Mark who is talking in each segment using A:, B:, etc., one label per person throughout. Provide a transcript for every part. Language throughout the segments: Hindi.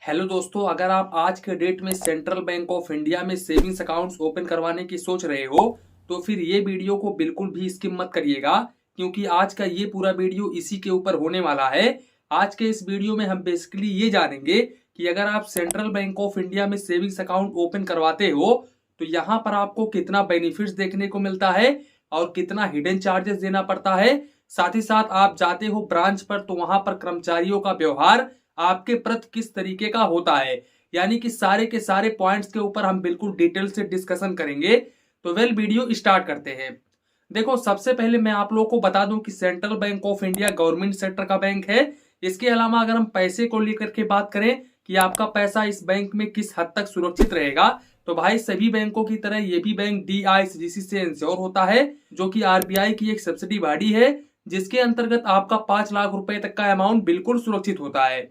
A: हेलो दोस्तों, अगर आप आज के डेट में सेंट्रल बैंक ऑफ इंडिया में सेविंग्स अकाउंट्स ओपन करवाने की सोच रहे हो तो फिर ये वीडियो को बिल्कुल भी स्किप मत करिएगा, क्योंकि आज का ये पूरा वीडियो इसी के ऊपर होने वाला है। आज के इस वीडियो में हम बेसिकली ये जानेंगे कि अगर आप सेंट्रल बैंक ऑफ इंडिया में सेविंग्स अकाउंट ओपन करवाते हो तो यहाँ पर आपको कितना बेनिफिट्स देखने को मिलता है और कितना हिडन चार्जेस देना पड़ता है। साथ ही साथ आप जाते हो ब्रांच पर तो वहां पर कर्मचारियों का व्यवहार आपके प्रति किस तरीके का होता है, यानी कि सारे के सारे पॉइंट्स के ऊपर हम बिल्कुल डिटेल से डिस्कशन करेंगे। तो वीडियो स्टार्ट करते हैं। देखो, सबसे पहले मैं आप लोगों को बता दूं कि central bank of India government sector का बैंक है। इसके अलावा अगर हम पैसे को लेकर के बात करें कि आपका पैसा इस बैंक में किस हद तक सुरक्षित रहेगा, तो भाई सभी बैंकों की तरह ये भी बैंक DICGC से इंश्योर होता है, जो कि RBI की एक सब्सिडी बॉडी है, जिसके अंतर्गत आपका 5 लाख रुपए तक का अमाउंट बिल्कुल सुरक्षित होता है।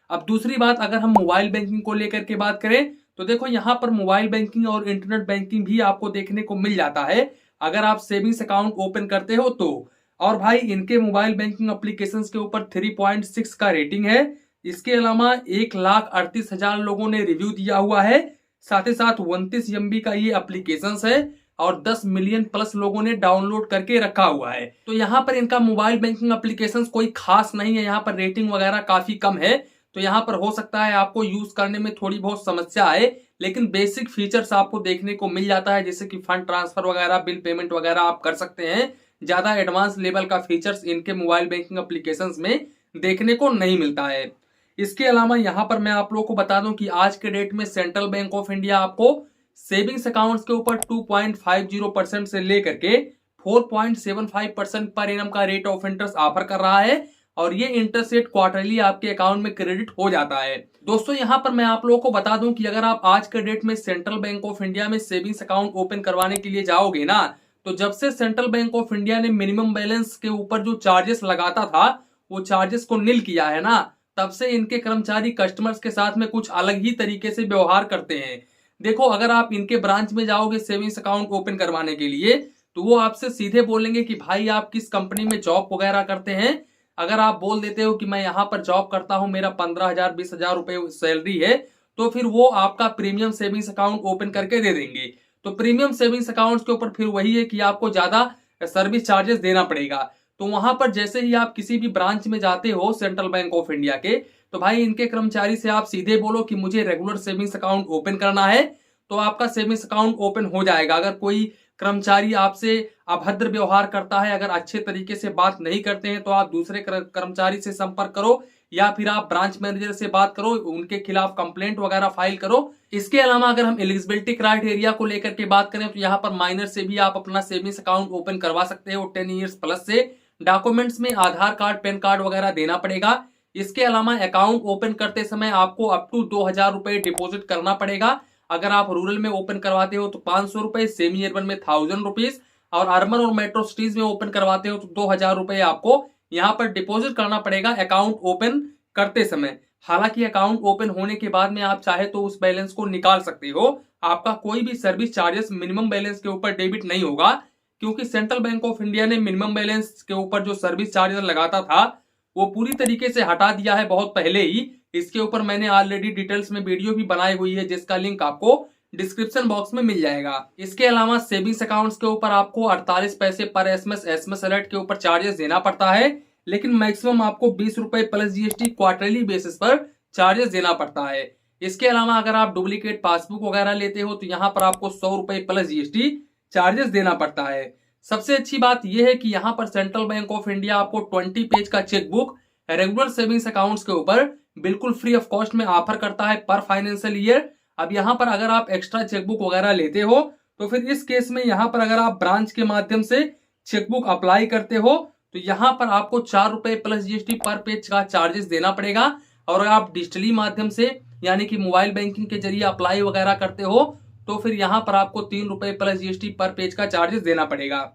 A: अब दूसरी बात, अगर हम मोबाइल बैंकिंग को लेकर के बात करें तो देखो, यहाँ पर मोबाइल बैंकिंग और इंटरनेट बैंकिंग भी आपको देखने को मिल जाता है अगर आप सेविंग्स अकाउंट ओपन करते हो तो। और भाई इनके मोबाइल बैंकिंग एप्लीकेशंस के ऊपर 3.6 का रेटिंग है। इसके अलावा 1,38,000 लोगों ने रिव्यू दिया हुआ है। साथ ही साथ 29 MB का ये एप्लीकेशन है और 10 मिलियन प्लस लोगों ने डाउनलोड करके रखा हुआ है। तो यहाँ पर इनका मोबाइल बैंकिंग एप्लीकेशन कोई खास नहीं है, यहाँ पर रेटिंग वगैरह काफी कम है। तो यहाँ पर हो सकता है आपको यूज करने में थोड़ी बहुत समस्या आए, लेकिन बेसिक फीचर्स आपको देखने को मिल जाता है, जैसे कि फंड ट्रांसफर वगैरह, बिल पेमेंट वगैरह आप कर सकते हैं। ज्यादा एडवांस लेवल का फीचर्स इनके मोबाइल बैंकिंग एप्लीकेशंस में देखने को नहीं मिलता है। इसके अलावा यहाँ पर मैं आप लोगों को बता दूं कि आज के डेट में सेंट्रल बैंक ऑफ इंडिया आपको सेविंग्स अकाउंट्स के ऊपर 2.50% से लेकर के 4.75% पर एनम का रेट ऑफ इंटरेस्ट ऑफर कर रहा है, और ये इंटरेस्ट रेट क्वार्टरली आपके अकाउंट में क्रेडिट हो जाता है। दोस्तों, यहाँ पर मैं आप लोगों को बता दूं कि अगर आप आज के डेट में सेंट्रल बैंक ऑफ इंडिया में सेविंग्स अकाउंट ओपन करवाने के लिए जाओगे ना, तो जब से सेंट्रल बैंक ऑफ इंडिया ने मिनिमम बैलेंस के ऊपर जो चार्जेस लगाता था वो चार्जेस को नील किया है ना, तब से इनके कर्मचारी कस्टमर्स के साथ में कुछ अलग ही तरीके से व्यवहार करते हैं। देखो, अगर आप इनके ब्रांच में जाओगे सेविंग्स अकाउंट ओपन करवाने के लिए तो वो आपसे सीधे बोलेंगे कि भाई आप किस कंपनी में जॉब वगैरह करते हैं। अगर आप बोल देते हो कि मैं यहाँ पर जॉब करता हूँ, मेरा 15,000 20,000 रुपए सैलरी है, तो फिर वो आपका प्रीमियम सेविंग्स अकाउंट ओपन करके दे देंगे। तो प्रीमियम सेविंग्स अकाउंट के ऊपर फिर वही है कि आपको ज्यादा सर्विस चार्जेस देना पड़ेगा। तो वहां पर जैसे ही आप किसी भी ब्रांच में जाते हो सेंट्रल बैंक ऑफ इंडिया के, तो भाई इनके कर्मचारी से आप सीधे बोलो कि मुझे रेगुलर सेविंग्स अकाउंट ओपन करना है, तो आपका सेविंग्स अकाउंट ओपन हो जाएगा। अगर कोई कर्मचारी आपसे अभद्र व्यवहार करता है, अगर अच्छे तरीके से बात नहीं करते हैं, तो आप दूसरे कर्मचारी से संपर्क करो या फिर आप ब्रांच मैनेजर से बात करो, उनके खिलाफ कंप्लेंट वगैरह फाइल करो। इसके अलावा अगर हम एलिजिबिलिटी क्राइटेरिया को लेकर के बात करें तो यहाँ पर माइनर से भी आप अपना सेविंग्स अकाउंट ओपन करवा सकते हो 10 ईयर्स प्लस से। डॉक्यूमेंट्स में आधार कार्ड, पैन कार्ड वगैरह देना पड़ेगा। इसके अलावा अकाउंट ओपन करते समय आपको अप टू 2,000 रुपए डिपोजिट करना पड़ेगा। अगर आप रूरल में ओपन करवाते हो तो 500 रुपए, सेमी अर्बन में 1000 रुपीज, और अर्बन और मेट्रो सिटीज में ओपन करवाते हो तो 2,000 रुपए आपको यहाँ पर डिपॉजिट करना पड़ेगा अकाउंट ओपन करते समय। हालांकि अकाउंट ओपन होने के बाद में आप चाहे तो उस बैलेंस को निकाल सकते हो। आपका कोई भी सर्विस चार्जेस मिनिमम बैलेंस के ऊपर डेबिट नहीं होगा, क्योंकि सेंट्रल बैंक ऑफ इंडिया ने मिनिमम बैलेंस के ऊपर जो सर्विस चार्जेस लगाता था वो पूरी तरीके से हटा दिया है बहुत पहले ही। इसके ऊपर मैंने ऑलरेडी डिटेल्स में वीडियो भी बनाई हुई है, जिसका लिंक आपको डिस्क्रिप्शन बॉक्स में मिल जाएगा। इसके अलावा सेविंग्स अकाउंट्स के ऊपर आपको 48 पैसे पर एसएमएस अलर्ट के ऊपर चार्जेस देना पड़ता है, लेकिन मैक्सिमम आपको 20 रुपए प्लस GST क्वार्टरली बेसिस पर चार्जेस देना पड़ता है। इसके अलावा अगर आप डुप्लीकेट पासबुक वगैरह लेते हो तो यहाँ पर आपको 100 रुपए प्लस GST चार्जेस देना पड़ता है। सबसे अच्छी बात यह है कि यहाँ पर सेंट्रल बैंक ऑफ इंडिया आपको 20 पेज का चेकबुक रेगुलर सेविंग्स अकाउंट्स के ऊपर बिल्कुल फ्री ऑफ कॉस्ट में ऑफर करता है पर फाइनेंशियल ईयर। अब यहाँ पर अगर आप एक्स्ट्रा चेकबुक वगैरह लेते हो तो फिर इस केस में यहाँ पर अगर आप ब्रांच के माध्यम से चेकबुक अप्लाई करते हो तो यहाँ पर आपको 4 रुपए प्लस GST पर पेज का चार्जेस देना पड़ेगा। और अगर आप डिजिटली माध्यम से यानी कि मोबाइल बैंकिंग के जरिए अप्लाई वगैरह करते हो तो फिर यहाँ पर आपको 3 रुपए प्लस GST पर पेज का चार्जेस देना पड़ेगा।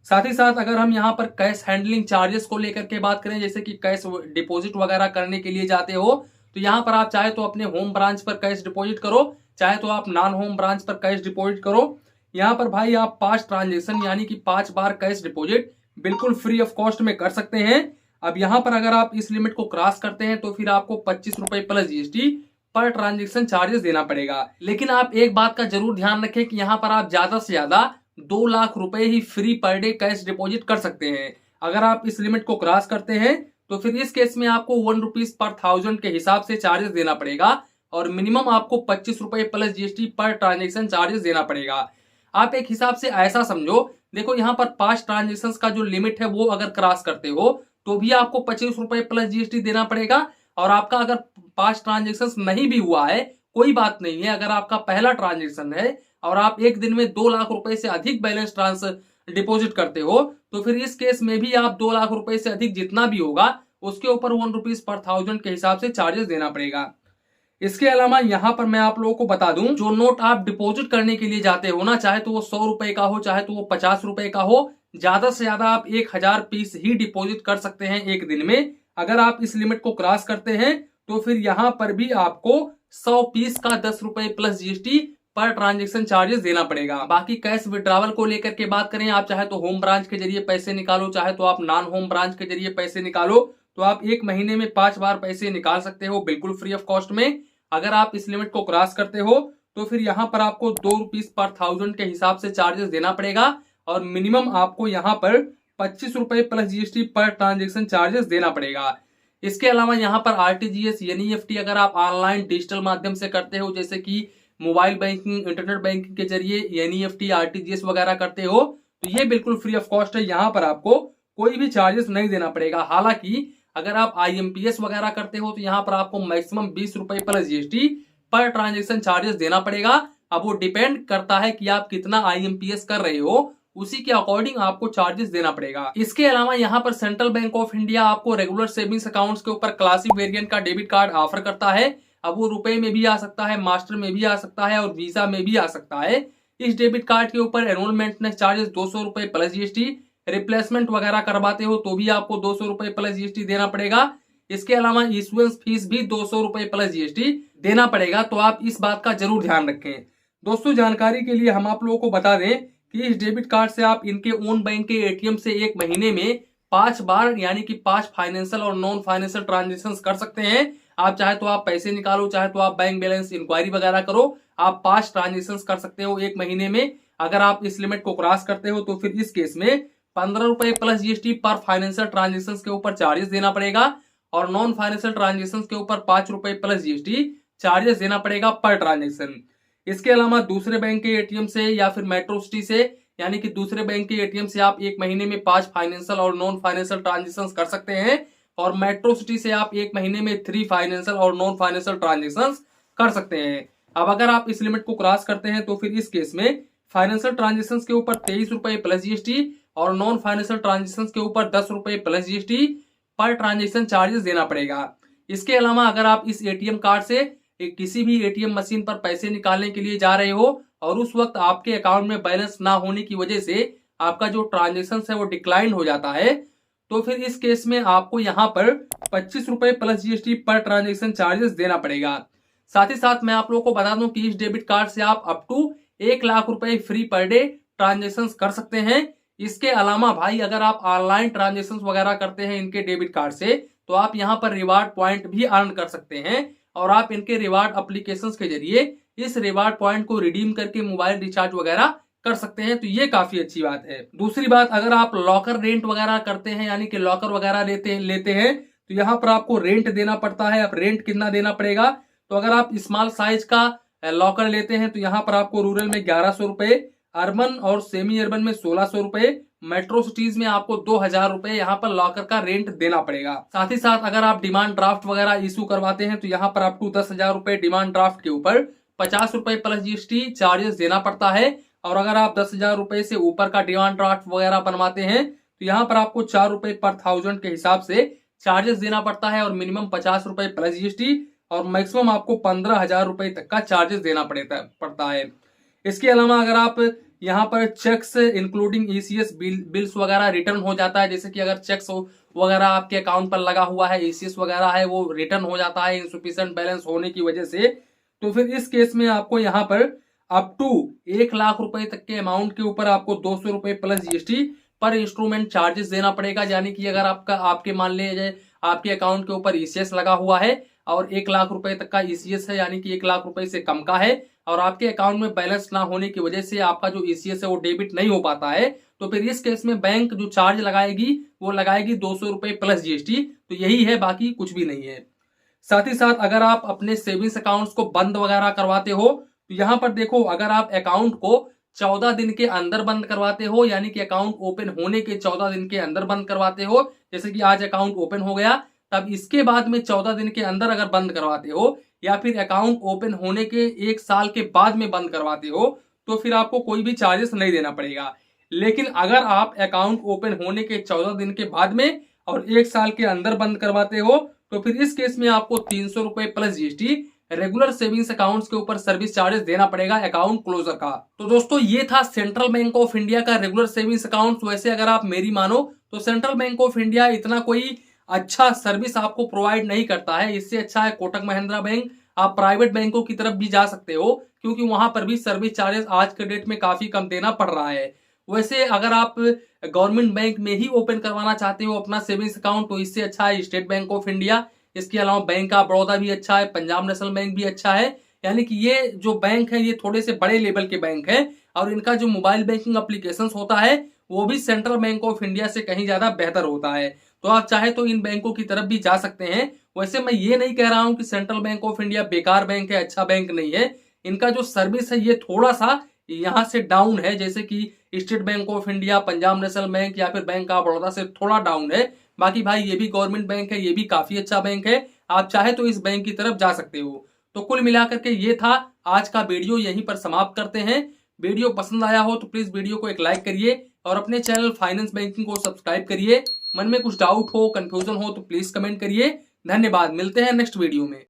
A: साथ ही साथ अगर हम यहाँ पर कैश हैंडलिंग चार्जेस को लेकर के बात करें, जैसे कि कैश डिपॉजिट वगैरह करने के लिए जाते हो तो यहाँ पर आप चाहे तो अपने होम ब्रांच पर कैश डिपॉजिट करो, चाहे तो आप नॉन होम ब्रांच पर कैश डिपॉजिट करो। यहाँ पर भाई आप 5 ट्रांजेक्शन यानी कि 5 बार कैश डिपॉजिट बिल्कुल फ्री ऑफ कॉस्ट में कर सकते हैं। अब यहाँ पर अगर आप इस लिमिट को क्रॉस करते हैं तो फिर आपको 25 रुपए plus GST per transaction charges देना पड़ेगा। लेकिन आप एक बात का जरूर ध्यान रखें कि यहाँ पर आप ज्यादा से ज्यादा 2 लाख रुपए ही free per day cash deposit कर सकते हैं। अगर आप इस लिमिट को क्रॉस करते हैं तो फिर इस केस में आपको 1 रुपीज पर 1000 के हिसाब से चार्जेस देना पड़ेगा और मिनिमम आपको 25 रुपए plus GST per transaction charges देना पड़ेगा। आप एक हिसाब से ऐसा समझो, देखो यहाँ पर 5 ट्रांजेक्शन का जो लिमिट है वो अगर क्रॉस करते हो तो भी आपको 25 रुपए प्लस जीएसटी देना पड़ेगा। और आपका अगर 5 ट्रांजेक्शन नहीं भी हुआ है, कोई बात नहीं है, अगर आपका पहला ट्रांजेक्शन है और आप एक दिन में 2 लाख रुपए से अधिक बैलेंस डिपॉजिट करते हो तो फिर इस केस में भी आप 2 लाख रुपए से अधिक जितना भी होगा उसके ऊपर 1 रुपीज पर 1000 के हिसाब से चार्जेस देना पड़ेगा। इसके अलावा यहाँ पर मैं आप लोगों को बता दूं, जो नोट आप डिपॉजिट करने के लिए जाते हो ना, चाहे तो वो 100 रुपए का हो चाहे तो वो 50 रुपए का हो, ज्यादा से ज्यादा आप 1000 पीस ही डिपॉजिट कर सकते हैं एक दिन में। अगर आप इस लिमिट को क्रॉस करते हैं तो फिर यहाँ पर भी आपको 100 पीस का 10 रुपए plus GST per transaction charges देना पड़ेगा। बाकी कैश विड्रॉवल को लेकर के बात करें, आप चाहे तो होम ब्रांच के जरिए पैसे निकालो चाहे तो आप नॉन होम ब्रांच के जरिए पैसे निकालो, तो आप एक महीने में 5 बार पैसे निकाल सकते हो बिल्कुल फ्री ऑफ कॉस्ट में। अगर आप इस लिमिट को क्रॉस करते हो तो फिर यहाँ पर आपको 2 रुपीज पर 1000 के हिसाब से चार्जेस देना पड़ेगा और मिनिमम आपको यहाँ पर 25 रुपए plus GST per transaction charges देना पड़ेगा। इसके अलावा यहाँ पर आरटीजीएस एनईएफटी अगर आप ऑनलाइन डिजिटल माध्यम से करते हो, जैसे कि मोबाइल बैंकिंग इंटरनेट बैंकिंग के जरिए एनईएफटी आरटीजीएस वगैरह करते हो, तो ये बिल्कुल फ्री ऑफ कॉस्ट है, यहाँ पर आपको कोई भी चार्जेस नहीं देना पड़ेगा। हालांकि अगर आप आईएमपीएस वगैरह करते हो तो यहाँ पर आपको मैक्सिमम 20 रुपए plus GST per transaction charges देना पड़ेगा। अब वो डिपेंड करता है कि आप कितना आईएमपीएस कर रहे हो, उसी के अकॉर्डिंग आपको चार्जेस देना पड़ेगा। इसके अलावा यहाँ पर सेंट्रल बैंक ऑफ इंडिया आपको रेगुलर सेविंग्स अकाउंट्स के ऊपर क्लासिक वेरिएंट का डेबिट कार्ड ऑफर करता है। अब वो रुपए में भी आ सकता है, मास्टर में भी आ सकता है और वीजा में भी आ सकता है। इस डेबिट कार्ड के ऊपर एनरोलमेंट चार्जेस 200 रुपए प्लस जीएसटी, रिप्लेसमेंट वगैरह करवाते हो तो भी आपको 200 रुपए प्लस जीएसटी देना पड़ेगा। इसके अलावा इशुएंस फीस भी 200 रुपए प्लस जीएसटी देना पड़ेगा, तो आप इस बात का जरूर ध्यान रखें। दोस्तों जानकारी के लिए हम आप लोगों को बता दें कि इस डेबिट कार्ड से आप इनके ओन बैंक के एटीएम से एक महीने में 5 बार यानी कि 5 फाइनेंशियल और नॉन फाइनेंशियल ट्रांजेक्शन कर सकते हैं। आप चाहे तो आप पैसे निकालो चाहे तो आप बैंक बैलेंस इंक्वायरी वगैरह करो, आप 5 ट्रांजेक्शन कर सकते हो एक महीने में। अगर आप इस लिमिट को क्रॉस करते हो तो फिर इस केस में 15 रुपए प्लस जीएसटी पर फाइनेंशियल ट्रांजेक्शन के ऊपर चार्जेस देना पड़ेगा और नॉन फाइनेंशियल ट्रांजेक्शन के ऊपर 5 रुपए प्लस जीएसटी चार्जेस देना पड़ेगा पर ट्रांजेक्शन। इसके अलावा दूसरे बैंक के एटीएम से या फिर मेट्रो सिटी से यानी कि दूसरे बैंक के एटीएम से आप एक महीने में 5 फाइनेंशियल और नॉन फाइनेंशियल ट्रांजेक्शन कर सकते हैं और मेट्रो सिटी से आप एक महीने में 3 फाइनेंशियल और नॉन फाइनेंशियल ट्रांजेक्शन कर सकते हैं। अब अगर आप इस लिमिट को क्रॉस करते हैं तो फिर इस केस में फाइनेंशियल ट्रांजेक्शन के ऊपर 23 रुपए प्लस जीएसटी और नॉन फाइनेंशियल ट्रांजेक्शन के ऊपर 10 रुपए plus GST per transaction charges देना पड़ेगा। इसके अलावा अगर आप इस एटीएम कार्ड से किसी भी एटीएम मशीन पर पैसे निकालने के लिए जा रहे हो और उस वक्त आपके अकाउंट में बैलेंस ना होने की वजह से आपका जो ट्रांजेक्शन है वो डिक्लाइन हो जाता है, तो फिर इस केस में आपको यहाँ पर 25 रुपए plus GST per transaction charges देना पड़ेगा। साथ ही साथ मैं आप लोगों को बता दूं कि इस डेबिट कार्ड से आप अप टू 1 लाख रुपए फ्री पर डे ट्रांजेक्शन कर सकते हैं। इसके अलावा भाई अगर आप ऑनलाइन ट्रांजेक्शन वगैरह करते हैं इनके डेबिट कार्ड से तो आप यहाँ पर रिवार्ड पॉइंट भी अर्न कर सकते हैं और आप इनके रिवार्ड एप्लीकेशन के जरिए इस रिवार्ड पॉइंट को रिडीम करके मोबाइल रिचार्ज वगैरह कर सकते हैं, तो ये काफी अच्छी बात है। दूसरी बात, अगर आप लॉकर रेंट वगैरह करते हैं यानी कि लॉकर वगैरह लेते हैं तो यहाँ पर आपको रेंट देना पड़ता है। अब रेंट कितना देना पड़ेगा, तो अगर आप स्मॉल साइज का लॉकर लेते हैं तो यहाँ पर आपको रूरल में 1100 रुपए, अर्बन और सेमी अर्बन में 1600 रुपए, मेट्रो सिटीज में आपको 2000 रुपए यहाँ पर लॉकर का रेंट देना पड़ेगा। साथ ही साथ अगर आप डिमांड ड्राफ्ट वगैरह इशू करवाते हैं तो यहाँ पर आपको 10,000 रुपए डिमांड ड्राफ्ट के ऊपर 50 रुपए प्लस जीएसटी चार्जेस देना पड़ता है और अगर आप 10,000 रुपए से ऊपर का डिमांड ड्राफ्ट वगैरह बनवाते हैं तो यहाँ पर आपको 4 रुपए पर 1000 के हिसाब से चार्जेस देना पड़ता है और मिनिमम 50 रुपए प्लस जीएसटी और मैक्सिमम आपको 15,000 रुपए तक का चार्जेस देना पड़ता है। इसके अलावा अगर आप यहाँ पर चेक्स इंक्लूडिंग ईसीएस बिल्स वगैरह रिटर्न हो जाता है, जैसे कि अगर चेक्स वगैरह आपके अकाउंट पर लगा हुआ है, ईसीएस वगैरह है वो रिटर्न हो जाता है इनसफिशिएंट बैलेंस होने की वजह से, तो फिर इस केस में आपको यहाँ पर अप टू 1 लाख रुपए तक के अमाउंट के ऊपर आपको 200 रुपए प्लस जीएसटी पर इंस्ट्रूमेंट चार्जेस देना पड़ेगा। यानी कि अगर आपके मान लीजिए आपके अकाउंट के ऊपर ईसीएस लगा हुआ है, और 1 लाख रुपए तक का ईसीएस है, यानी कि 1 लाख रुपए से कम का है, और आपके अकाउंट में बैलेंस ना होने की वजह से आपका जो ईसीएस है वो डेबिट नहीं हो पाता है, तो फिर इस केस में बैंक जो चार्ज लगाएगी वो लगाएगी 200 रुपए प्लस जीएसटी। तो यही है, बाकी कुछ भी नहीं है। साथ ही साथ अगर आप अपने सेविंग्स अकाउंट्स को बंद वगैरह करवाते हो तो यहाँ पर देखो, अगर आप अकाउंट को 14 दिन के अंदर बंद करवाते हो, यानी कि अकाउंट ओपन होने के 14 दिन के अंदर बंद करवाते हो, जैसे कि आज अकाउंट ओपन हो गया, तब इसके बाद में 14 दिन के अंदर अगर बंद करवाते हो, या फिर अकाउंट ओपन होने के 1 साल के बाद में बंद करवाते हो, तो फिर आपको कोई भी चार्जेस नहीं देना पड़ेगा। लेकिन अगर आप अकाउंट ओपन होने के 14 दिन के बाद में और 1 साल के अंदर बंद करवाते हो, तो फिर इस केस में आपको 300 रुपए plus GST regular savings accounts के ऊपर सर्विस चार्जेस देना पड़ेगा अकाउंट क्लोजर का। तो दोस्तों ये था सेंट्रल बैंक ऑफ इंडिया का रेगुलर सेविंग्स अकाउंट। वैसे अगर आप मेरी मानो तो सेंट्रल बैंक ऑफ इंडिया इतना कोई अच्छा सर्विस आपको प्रोवाइड नहीं करता है। इससे अच्छा है कोटक महिंद्रा बैंक। आप प्राइवेट बैंकों की तरफ भी जा सकते हो, क्योंकि वहां पर भी सर्विस चार्जेस आज के डेट में काफी कम देना पड़ रहा है। वैसे अगर आप गवर्नमेंट बैंक में ही ओपन करवाना चाहते हो अपना सेविंग्स अकाउंट, तो इससे अच्छा है स्टेट बैंक ऑफ इंडिया। इसके अलावा बैंक ऑफ बड़ौदा भी अच्छा है, पंजाब नेशनल बैंक भी अच्छा है। यानी कि ये जो बैंक है ये थोड़े से बड़े लेवल के बैंक है, और इनका जो मोबाइल बैंकिंग एप्लीकेशन होता है वो भी सेंट्रल बैंक ऑफ इंडिया से कहीं ज्यादा बेहतर होता है। तो आप चाहे तो इन बैंकों की तरफ भी जा सकते हैं। वैसे मैं ये नहीं कह रहा हूं कि सेंट्रल बैंक ऑफ इंडिया बेकार बैंक है, अच्छा बैंक नहीं है। इनका जो सर्विस है ये थोड़ा सा यहाँ से डाउन है, जैसे कि state bank of India, Punjab national bank या फिर बैंक ऑफ बड़ौदा से थोड़ा डाउन है। बाकी भाई ये भी गवर्नमेंट बैंक है, ये भी काफी अच्छा बैंक है। आप चाहे तो इस बैंक की तरफ जा सकते हो। तो कुल मिलाकर के ये था आज का वीडियो, यहीं पर समाप्त करते हैं। वीडियो पसंद आया हो तो प्लीज वीडियो को एक लाइक करिए और अपने चैनल फाइनेंस बैंकिंग को सब्सक्राइब करिए। मन में कुछ डाउट हो, कंफ्यूजन हो तो प्लीज कमेंट करिए। धन्यवाद, मिलते हैं नेक्स्ट वीडियो में।